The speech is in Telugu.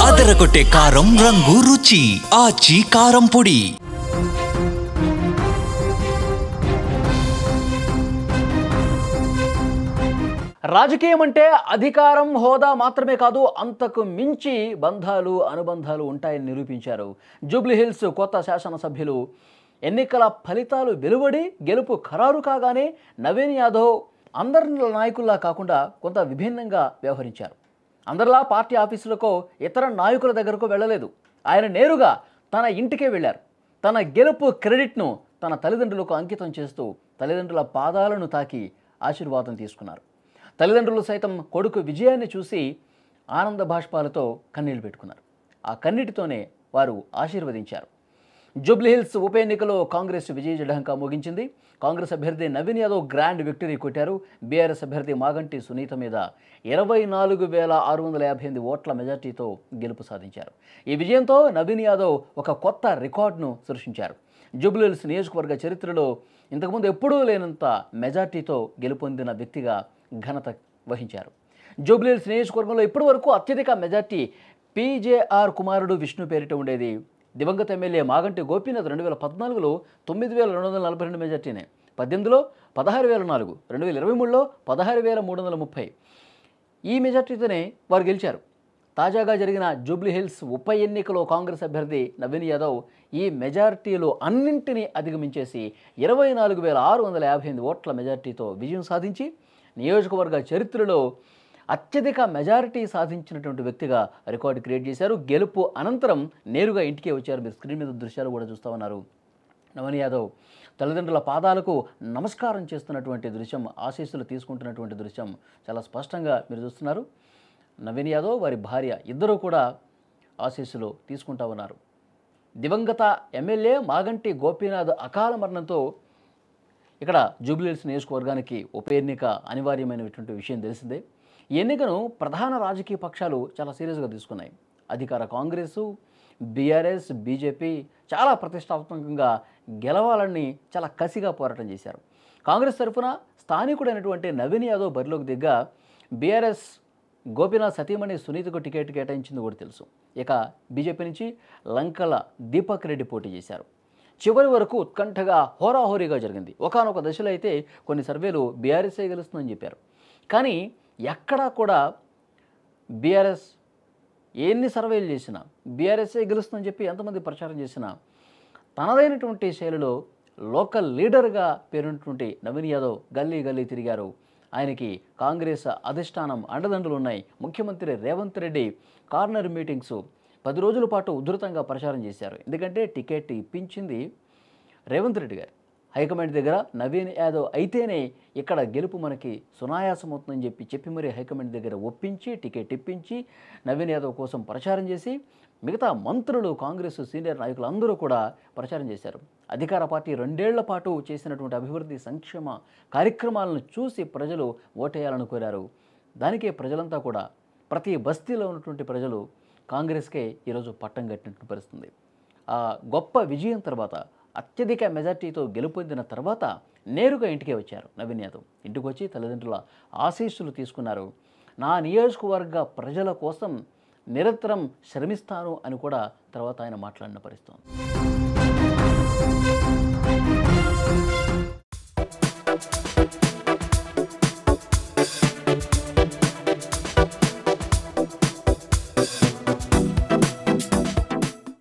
అదరగొట్టే కారం రంగు రుచి ఆచి కారం పొడి. రాజకీయం అంటే అధికారం, హోదా మాత్రమే కాదు, అంతకు మించి బంధాలు, అనుబంధాలు ఉంటాయని నిరూపించారు జూబ్లీహిల్స్ కొత్త శాసనసభ్యులు. ఎన్నికల ఫలితాలు వెలువడి గెలుపు ఖరారు కాగానే నవీన్ యాదవ్ అందరి నాయకుల్లా కాకుండా కొంత విభిన్నంగా వ్యవహరించారు. అందరిలా పార్టీ ఆఫీసులకు, ఇతర నాయకుల దగ్గరకు వెళ్ళలేదు. ఆయన నేరుగా తన ఇంటికే వెళ్ళారు. తన గెలుపు క్రెడిట్ను తన తల్లిదండ్రులకు అంకితం చేస్తూ తల్లిదండ్రుల పాదాలను తాకి ఆశీర్వాదం తీసుకున్నారు. తల్లిదండ్రులు సైతం కొడుకు విజయాన్ని చూసి ఆనంద బాష్పాలతో కన్నీళ్లు పెట్టుకున్నారు. ఆ కన్నీటితోనే వారు ఆశీర్వదించారు. జూబ్లీహిల్స్ ఉప ఎన్నికలో కాంగ్రెస్ విజయ జఢంకా మోగించింది. కాంగ్రెస్ అభ్యర్థి నవీన్ యాదవ్ గ్రాండ్ విక్టరీ కొట్టారు. బీఆర్ఎస్ అభ్యర్థి మాగంటి సునీత మీద 24,658 ఓట్ల మెజార్టీతో గెలుపు సాధించారు. ఈ విజయంతో నవీన్ యాదవ్ ఒక కొత్త రికార్డును సృష్టించారు. జూబ్లీహిల్స్ నియోజకవర్గ చరిత్రలో ఇంతకుముందు ఎప్పుడూ లేనంత మెజార్టీతో గెలుపొందిన వ్యక్తిగా ఘనత వహించారు. జూబ్లీహిల్స్ నియోజకవర్గంలో ఇప్పటి వరకు అత్యధిక మెజార్టీ పీజేఆర్ కుమారుడు విష్ణు పేరిట ఉండేది. దివంగత ఎమ్మెల్యే మాగంటి గోపీనాథ్ 2014లో 9,242 మెజార్టీనే, 18లో 16,004, 2023లో 16,330 ఈ మెజార్టీతోనే వారు గెలిచారు. తాజాగా జరిగిన జూబ్లీహిల్స్ ఉప ఎన్నికలో కాంగ్రెస్ అభ్యర్థి నవీన్ యాదవ్ ఈ మెజార్టీలో అన్నింటినీ అధిగమించేసి 24,658 ఓట్ల మెజార్టీతో విజయం సాధించి నియోజకవర్గ చరిత్రలో అత్యధిక మెజారిటీ సాధించినటువంటి వ్యక్తిగా రికార్డు క్రియేట్ చేశారు. గెలుపు అనంతరం నేరుగా ఇంటికే వచ్చారు. మీరు స్క్రీన్ మీద దృశ్యాలు కూడా చూస్తూ ఉన్నారు. నవీన్ యాదవ్ తల్లిదండ్రుల పాదాలకు నమస్కారం చేస్తున్నటువంటి దృశ్యం, ఆశీస్సులు తీసుకుంటున్నటువంటి దృశ్యం చాలా స్పష్టంగా మీరు చూస్తున్నారు. నవీన్ యాదవ్, వారి భార్య ఇద్దరూ కూడా ఆశీస్సులు తీసుకుంటా ఉన్నారు. దివంగత ఎమ్మెల్యే మాగంటి గోపీనాథ్ అకాల మరణంతో ఇక్కడ జూబ్లీహిల్స్ నియోజకవర్గానికి ఉప ఎన్నిక అనివార్యమైనటువంటి విషయం తెలిసిందే. ఈ ఎన్నికను ప్రధాన రాజకీయ పక్షాలు చాలా సీరియస్గా తీసుకున్నాయి. అధికార కాంగ్రెసు, బీఆర్ఎస్, బీజేపీ చాలా ప్రతిష్టాత్మకంగా గెలవాలని చాలా కసిగా పోరాటం చేశారు. కాంగ్రెస్ తరఫున స్థానికుడైనటువంటి నవీన్ యాదవ్ బరిలోకి దిగ్గా బీఆర్ఎస్ గోపీనాథ్ సతీమణి సునీతకు టికెట్ కేటాయించింది కూడా తెలుసు. ఇక బీజేపీ నుంచి లంకల దీపక్ రెడ్డి పోటీ చేశారు. చివరి వరకు ఉత్కంఠగా హోరాహోరీగా జరిగింది. ఒకానొక దశలో అయితే కొన్ని సర్వేలు బీఆర్ఎస్ఏ గెలుస్తుందని చెప్పారు. కానీ ఎక్కడా కూడా బీఆర్ఎస్ ఎన్ని సర్వేలు చేసినా, బీఆర్ఎస్ఏ గెలుస్తుందని చెప్పి ఎంతమంది ప్రచారం చేసినా, తనదైనటువంటి శైలిలో లోకల్ లీడర్గా పేరున్నటువంటి నవీన్ యాదవ్ గల్లీ గల్లీ తిరిగారు. ఆయనకి కాంగ్రెస్ అధిష్టానం అండదండలు ఉన్నాయి. ముఖ్యమంత్రి రేవంత్ రెడ్డి కార్నర్ మీటింగ్స్ 10 రోజుల పాటు ఉధృతంగా ప్రచారం చేశారు. ఎందుకంటే టికెట్ ఇప్పించింది రేవంత్ రెడ్డి గారు. హైకమాండ్ దగ్గర నవీన్ యాదవ్ అయితేనే ఇక్కడ గెలుపు మనకి సునాయాసం అవుతుందని చెప్పి మరీ హైకమాండ్ దగ్గర ఒప్పించి టికెట్ ఇప్పించి నవీన్ యాదవ్ కోసం ప్రచారం చేసి మిగతా మంత్రులు, కాంగ్రెస్ సీనియర్ నాయకులు అందరూ కూడా ప్రచారం చేశారు. అధికార పార్టీ 2 ఏళ్ల పాటు చేసినటువంటి అభివృద్ధి సంక్షేమ కార్యక్రమాలను చూసి ప్రజలు ఓటేయాలని కోరారు. దానికే ప్రజలంతా కూడా, ప్రతి బస్తీలో ఉన్నటువంటి ప్రజలు కాంగ్రెస్కే ఈరోజు పట్టం కట్టినటువంటి పరిస్థితుంది. ఆ గొప్ప విజయం తర్వాత, అత్యధిక మెజార్టీతో గెలుపొందిన తర్వాత నేరుగా ఇంటికే వచ్చారు నవీన్ యాదవ్. ఇంటికి వచ్చి తల్లిదండ్రుల ఆశీస్సులు తీసుకున్నారు. నా నియోజకవర్గ ప్రజల కోసం నిరంతరం శ్రమిస్తాను అని కూడా తర్వాత ఆయన మాట్లాడిన పరిస్థితి.